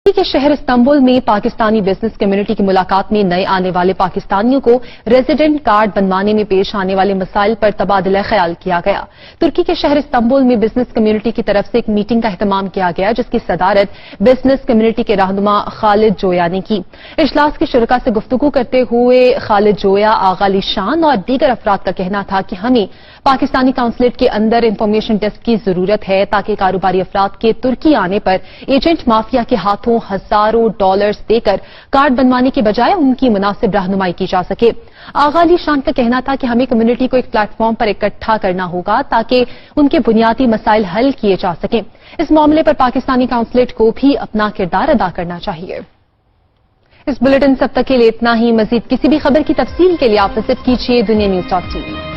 کے شہر استنبول میں پاکستانی بزنس کمیونٹی کی ملاقات میں نئے آنے والے پاکستانیوں کو ریزیڈنٹ کارڈ بنوانے میں پیش آنے والے مسائل پر تبادلہ خیال کیا گیا۔ ترکی کے شہر استنبول میں بزنس کمیونٹی کی طرف سے ایک میٹنگ کا اہتمام کیا گیا، جس کی صدارت بزنس کمیونٹی کے رہنما خالد جویا نے کی۔ اجلاس کے شرکاء سے گفتگو کرتے ہوئے خالد جویا، آغا علی شان اور دیگر افراد کا کہنا تھا کہ ہمیں پاکستانی کونسلیٹ کے اندر انفارمیشن ڈیسک کی ضرورت ہے تاکہ کاروباری افراد کے ترکی آنے پر ایجنٹ مافیا کے ہاتھوں ہزاروں ڈالرز دے کر کارڈ بنوانے کے بجائے ان کی مناسب رہنمائی کی جا سکے۔ آغا علی شان کا کہنا تھا کہ ہمیں کمیونٹی کو ایک پلیٹ فارم پر اکٹھا کرنا ہوگا تاکہ ان کے بنیادی مسائل حل کیے جا سکیں۔ اس معاملے پر پاکستانی کونسلیٹ کو بھی اپنا کردار ادا کرنا چاہیے۔ اس بلیٹن سے اب تک کے لیے اتنا ہی۔ مزید کسی بھی خبر کی تفصیل کے لیے آپ وزٹ کیجیے دنیا نیوز .tv